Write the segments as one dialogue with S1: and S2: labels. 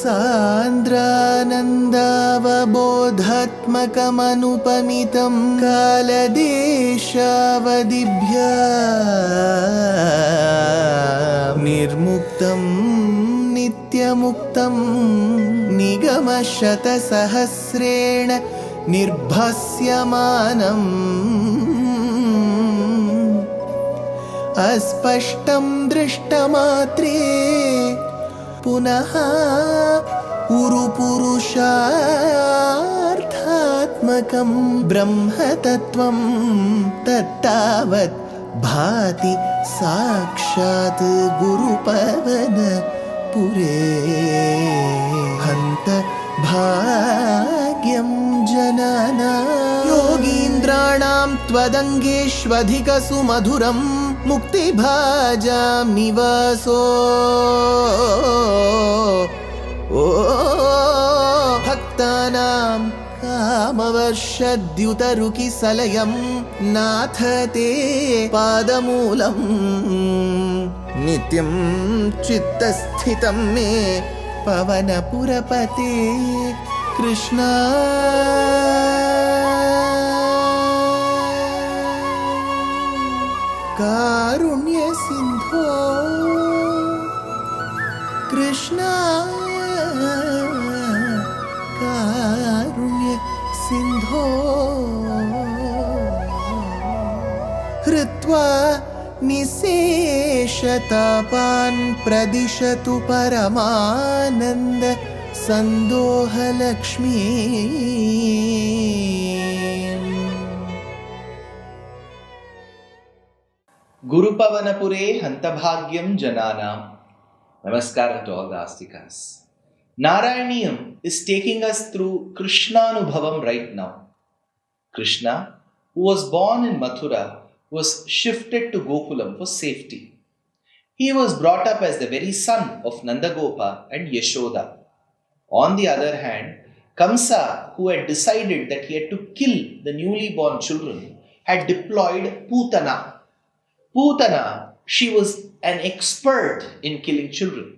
S1: सान्द्रानन्दावबोधात्मकमनुपमितं कालदेशावदिभ्या निर्मुक्तं नित्यमुक्तं निगमशतसहस्रेण निर्भास्यमानम् अस्पष्टं दृष्टमात्रे पुनः उरुपुरुषार्थात्मकं ब्रह्मतत्त्वं तत्तावत् भाति साक्षात् गुरुपवनपुरे हन्त भाग्यं जनानां योगीन्द्राणां त्वदङ्गेष्वधिकसुमधुरं मुक्तिभाजां निवासो भक्तानां कामवर्षद्युतरुकिसलयं नाथ ते पादमूलं नित्यं चित्तस्थितं मे पवनपुरपते कृष्णा कारुण्य सिंधो कृष्णा कारुण्य सिंधो हृत्वा निशेषतापान् प्रदिशतु परमानन्द सन्दोहलक्ष्मी
S2: Gurupavanapure Hantabhagyam Jananam. Namaskar to all the Astikas. Narayaneeyam is taking us through Krishnanubhavam right now. Krishna, who was born in Mathura, was shifted to Gokulam for safety. He was brought up as the very son of Nandagopa and Yashoda. On the other hand, Kamsa, who had decided that he had to kill the newly born children, had deployed Putana. Putana, she was an expert in killing children.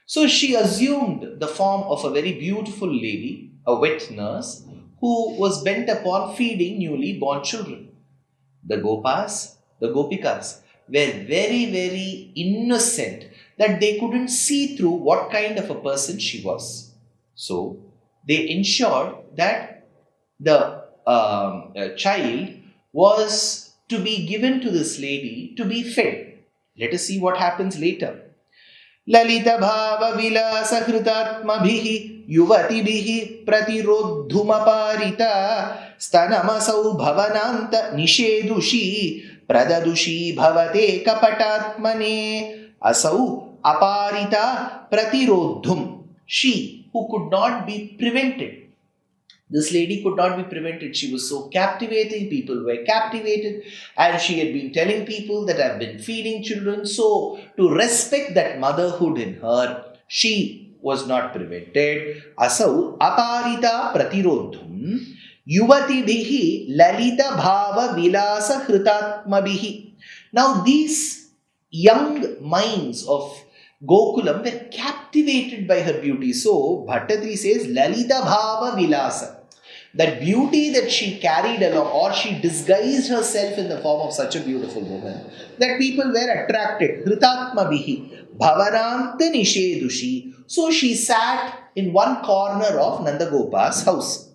S2: So she assumed the form of a very beautiful lady, a wet nurse, who was bent upon feeding newly born children. The Gopas, the Gopikas, were very, very innocent that they couldn't see through what kind of a person she was. So they ensured that the child was to be given to this lady to be fed. Let us see what happens later. Lalita bhava vilasa hritatmabhihi yuvatibihi pratirodhumaparita stanamasau bhavananta nishedushi pradadushi bhavate kapatatmane asau aparita pratirodhum. She who could not be prevented. This lady could not be prevented. She was so captivating. People were captivated. And she had been telling people that I've been feeding children. So, to respect that motherhood in her, she was not prevented. Asau aparita pratirodhum yuvati bihi lalita bhava vilasa hritatmabihi. Now, these young minds of Gokulam were captivated by her beauty. So, Bhaṭṭatiri says, Lalita Bhava Vilasa. That beauty that she carried along, or she disguised herself in the form of such a beautiful woman, that people were attracted. Hritatma Bihi, Bhavananta Nishedushi. So, she sat in one corner of Nandagopa's house.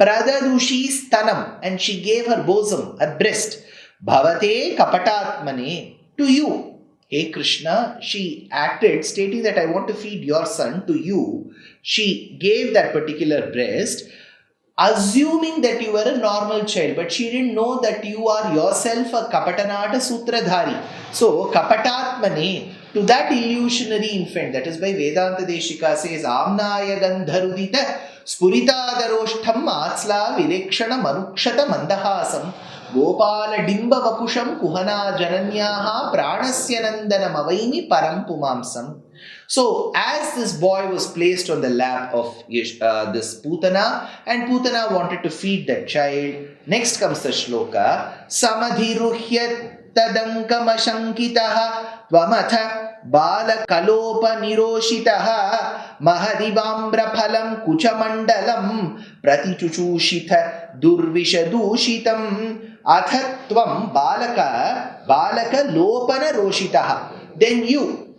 S2: Pradadushi Stanam, and she gave her bosom, her breast. Bhavate Kapatatmane, to you. Hey Krishna, she acted stating that I want to feed your son to you. She gave that particular breast, assuming that you were a normal child, but she didn't know that you are yourself a Kapatanata Sutradhari. So, Kapatatmane, to that illusionary infant, that is by Vedanta Deshika says, Amnaya Gandharudita Spuritadarostham Atsla Vilekshana Manukshata Mandahasam Gopala Dimba Vakusham Kuhana Jananyaha Pranasya Nandanam Avaimi Param Pumamsam. So, as this boy was placed on the lap of this Putana, and Putana wanted to feed that child, next comes the Shloka, Samadhiruhyat Tadankamashankitaha Tvamatha balakalopa niroshitaha mahadivambraphalam kuchamandalam pratichuchushitha durvishadushitam athatvam balaka lopana roshitaha. Then you,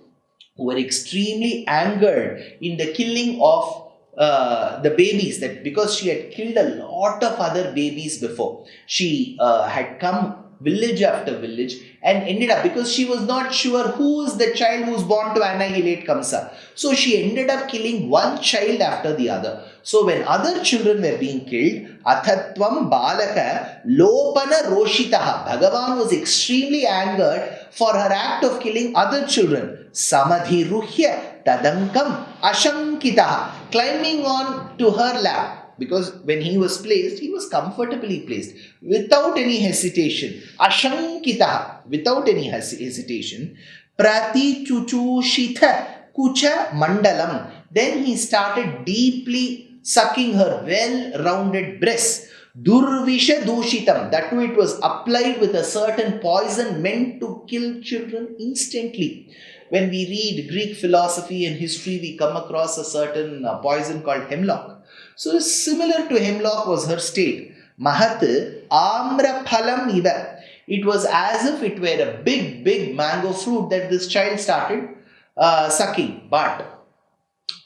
S2: who were extremely angered in the killing of the babies, that because she had killed a lot of other babies before, she had come village after village and ended up, because she was not sure who is the child who was born to annihilate Kamsa. So she ended up killing one child after the other. So when other children were being killed, athatvam balaka lopana roshitaha, Bhagavan was extremely angered for her act of killing other children. Samadhiruhya tadankam ashankitaha, climbing on to her lap. Because when he was placed, he was comfortably placed, without any hesitation. Ashankitaha, without any hesitation. Pratichuchushitha kucha mandalam. Then he started deeply sucking her well-rounded breasts. Durvisha dushitam. That too, it was applied with a certain poison meant to kill children instantly. When we read Greek philosophy and history, we come across a certain poison called hemlock. So similar to hemlock was her state. Mahat amra phalam iva. It was as if it were a big mango fruit that this child started sucking. But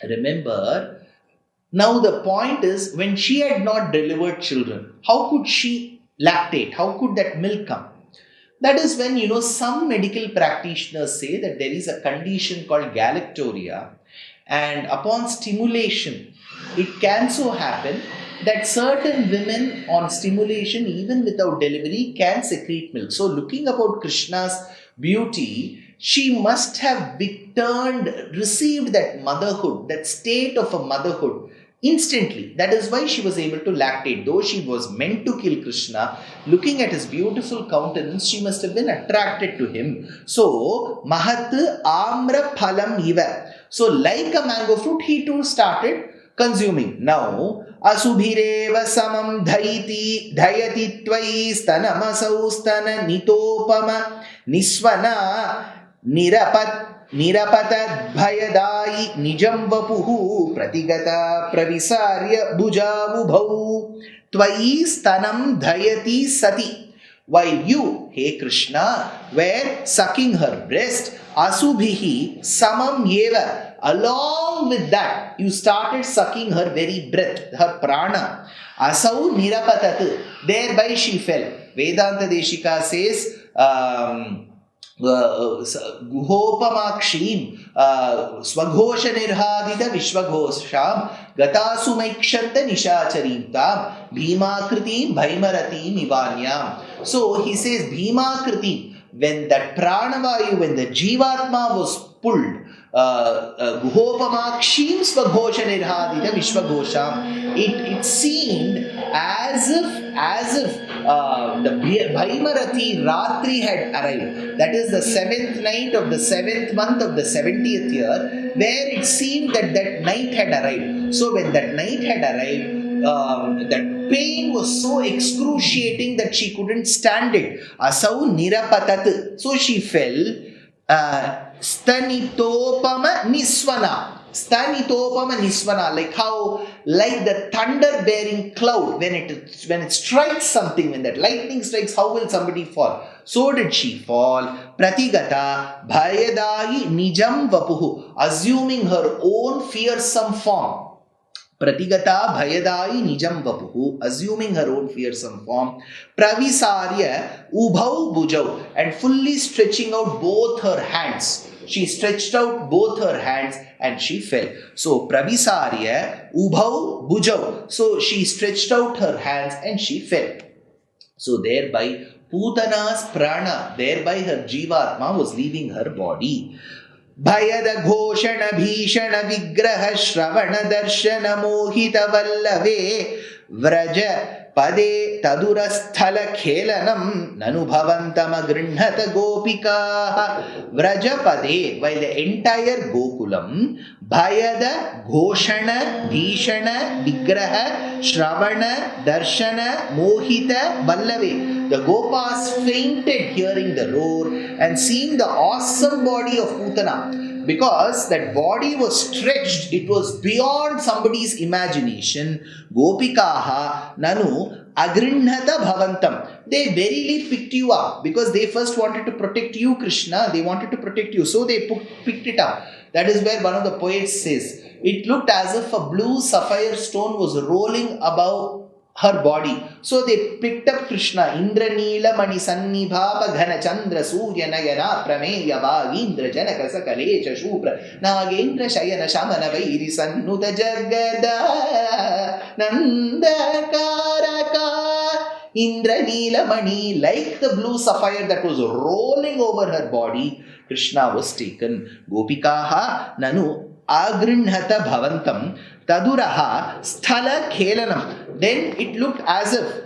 S2: remember, now the point is, when she had not delivered children, how could she lactate? How could that milk come? That is when, some medical practitioners say that there is a condition called galactoria, and upon stimulation, it can so happen that certain women on stimulation, even without delivery, can secrete milk. So looking about Krishna's beauty, she must have received that motherhood, that state of a motherhood instantly. That is why she was able to lactate. Though she was meant to kill Krishna, looking at his beautiful countenance, she must have been attracted to him. So, Mahat Amra Phalam Iva. So, like a mango fruit, he too started consuming. Now, Asubhireva Samam Dhayati Tvai Stanamasau Stana Nitopama Nisvana Nirapatad Bhayadai Nijam Vapuhu Pratigata Pravisarya Bhujavubhau Tvai Stanam Dhayati Sati. While you, hey Krishna, were sucking her breast, Asubhihi Samam Yeva, along with that, you started sucking her very breath, her prana. Asau Nirapatat, thereby she fell. Vedanta Deshika says, Guhopamakshim Swaghosha Nirhadita Vishwaghosham Gatasu Maikshanta Nishacharintam Bhimakritim Bhaimaratim Ivanyam. So he says Bhimakritim, when that pranavayu, when the jivatma was pulled, Guhopamakshim Swaghosha Nirhadita Vishwaghosham, it seemed as if the Bhaimarathi Ratri had arrived. That is the 7th night of the 7th month of the 70th year, where it seemed that night had arrived. So when that night had arrived, that pain was so excruciating that she couldn't stand it. Asau nirapatat. So she fell. Stanitopama nisvana. Stanitopama nisvana, like the thunder bearing cloud, when it strikes something, when that lightning strikes, how will somebody fall? So did she fall. Pratigata bhayadahi nijam vapuhu, assuming her own fearsome form. Pratigata bhayadayi nijam vapuhu, assuming her own fearsome form. Pravisarya ubhau bujau, and fully stretching out both her hands. She stretched out both her hands and she fell. So, Pravisarya ubhau bujau. So, she stretched out her hands and she fell. So, thereby, Putana's prana, thereby her jivatma was leaving her body. Bhayada ghoshana bhishana vigraha shravana darshana mohita vallave vraja Pade tadurasthala khelanam nanubhavantama grinhata gopika vraja pade. While the entire Gokulam, Bhayada Ghoshana Bhishana Vigraha Shravana Darshana Mohita Vallave, The Gopas fainted hearing the roar and seeing the awesome body of Putana. Because that body was stretched, it was beyond somebody's imagination. Gopikaha nanu agrinhata bhavantam. They verily picked you up because they first wanted to protect you, Krishna. They wanted to protect you. So they picked it up. That is where one of the poets says, it looked as if a blue sapphire stone was rolling above her body. So they picked up Krishna. Indra Neela Mani Sannibhava Ghana Chandra Surya Nayana Prameya Bhagindra Janaka Sakalecha Shupra Nagendra Shayana Shamana Vairi Sannuta Jagada Nandakaraka. Indra Neela Mani, like the blue sapphire that was rolling over her body, Krishna was taken. Gopikaha Nanu Agrinhata Bhavantam Taduraha Sthala Khelanam. Then it looked as if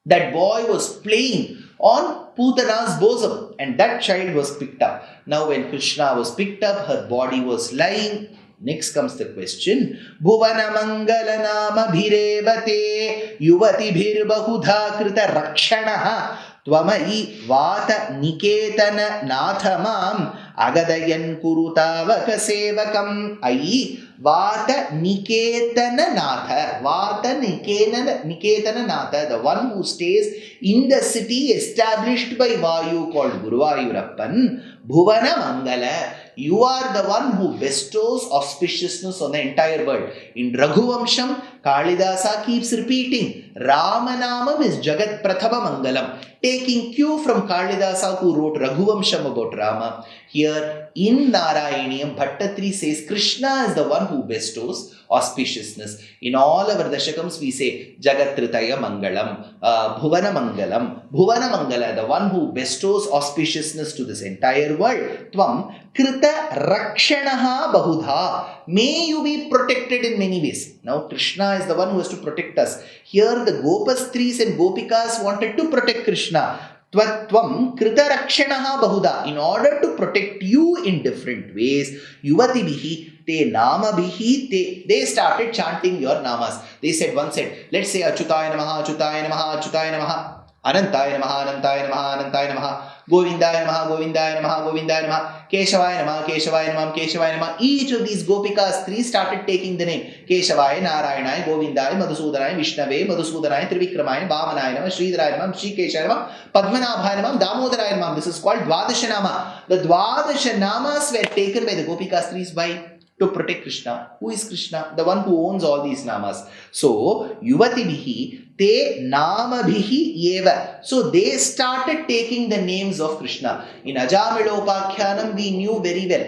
S2: that boy was playing on Putana's bosom and that child was picked up. Now when Krishna was picked up, her body was lying. Next comes the question. Bhuvana Mangala Nama Bhirevate Yuvati Bhirbahudha Krita Rakshanaha Tvamai Vata Niketana Nathamam Agadayan Kurutavaka Sevakam Ai Vata Niketana Natha. Vata Niketana Natha, the one who stays in the city established by Vayu called Guruvayurappan. Bhuvana Mangala. You are the one who bestows auspiciousness on the entire world. In Raghuvamsham, Kalidasa keeps repeating, Ramanamam is Jagat Prathama Mangalam. Taking cue from Kalidasa who wrote Raghuvamsham about Rama. Here in Nārayaneeyam, Bhaṭṭatiri says Krishna is the one who bestows auspiciousness. In all our Dashakams we say Jagat Tritaya Mangalam, Bhuvana Mangalam, Bhuvana Mangala, the one who bestows auspiciousness to this entire world. Tvam Krita Rakshanaha Bahudha. May you be protected in many ways. Now Krishna is the one who has to protect us. Here the Gopastris and Gopikas wanted to protect Krishna. Tvam Krita Rakshanaha Bahuda. In order to protect you in different ways, Yuvati Bihi Te Nama Bihi they started chanting your namas. They said, one said, let's say Achyutaya Namaha, Achyutaya Namaha, Achyutaya Namaha, Anantaya Namaha, Anantaya Namaha, Anantaya Namaha, Govindaya Namaha, Govindaya Namaha, Govindaya Namaha, Keshavaya Namaha, Keshavaya Namaha, Keshavaya Namaha. Each of these Gopikas, three started taking the name. Keshavaya, Nārāyaṇāya, Govindaya, Madhusudanaya, Vishnave, Madhusudanaya, Trivikramaya, Vamanaya Namah, Sridharaya Namah, Shrikeshaya Namah, Padmanabhaya Namah, Damodaraya Namah. This is called Dvadashanama. The Dvadashanamas were taken by the Gopikas three by to protect Krishna. Who is Krishna? The one who owns all these namas. So, Yuvati Bihi Te Nama Bihi Yeva. So, they started taking the names of Krishna. In Ajamilopakhyanam, we knew very well.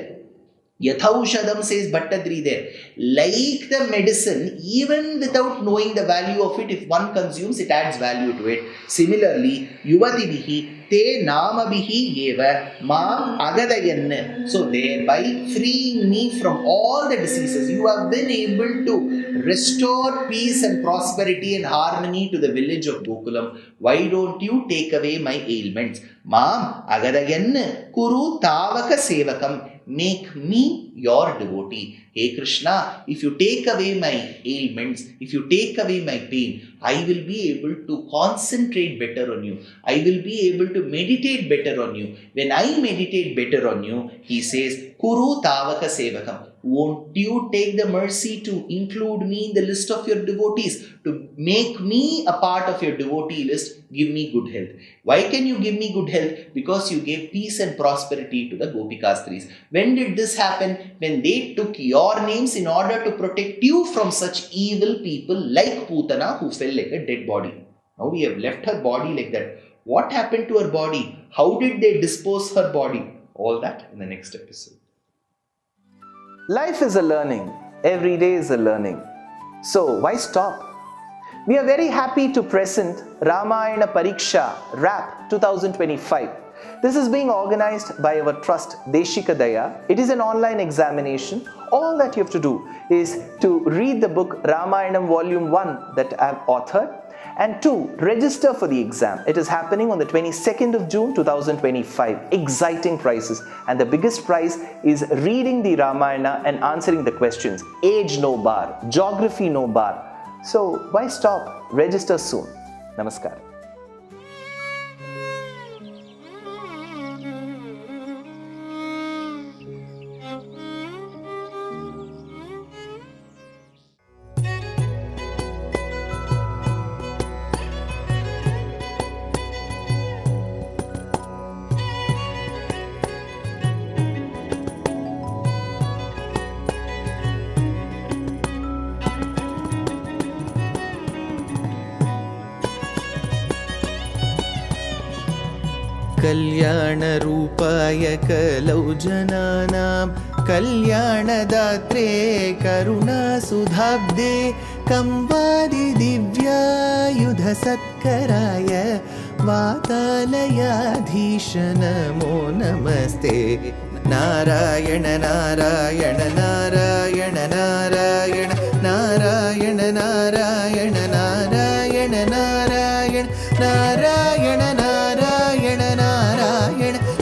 S2: Yathaushadam says Bhaṭṭatiri there. Like the medicine, even without knowing the value of it, if one consumes, it adds value to it. Similarly, Yuvati Bihi Te Nama Bihi Yeva Mam Agadayan. So thereby freeing me from all the diseases. You have been able to restore peace and prosperity and harmony to the village of Gokulam. Why don't you take away my ailments? Mam Agadayan Kuru Tavaka Sevakam. Make me your devotee. Hey Krishna, if you take away my ailments, if you take away my pain, I will be able to concentrate better on you. I will be able to meditate better on you. When I meditate better on you, he says, Kuru Tavaka Sevakam. Won't you take the mercy to include me in the list of your devotees? To make me a part of your devotee list, give me good health. Why can you give me good health? Because you gave peace and prosperity to the Gopikastris. When did this happen? When they took your names in order to protect you from such evil people like Putana who fell like a dead body. Now we have left her body like that. What happened to her body? How did they dispose her body? All that in the next episode.
S3: Life is a learning. Every day is a learning. So why stop? We are very happy to present Ramayana Pariksha RAP 2025. This is being organized by our trust Deshikadaya. It is an online examination. All that you have to do is to read the book Ramayanam Volume 1 that I have authored, and 2, register for the exam. It is happening on the 22nd of June 2025. Exciting prizes, and the biggest prize is reading the Ramayana and answering the questions. Age no bar, geography no bar. So why stop? Register soon. Namaskar.
S1: कल्याणरूपाय कलौ जनानां कल्याणदात्रे करुणासुधाब्दे कंवादिदिव्यायुधसत्कराय वातालयाधीश नमो नमस्ते। नारायण नारायण नारायण नारायण नारायण नारायण नारायण नारायण नारायण नारायण नारायण नारायण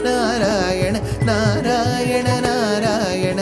S1: नारायण नारायण नारायण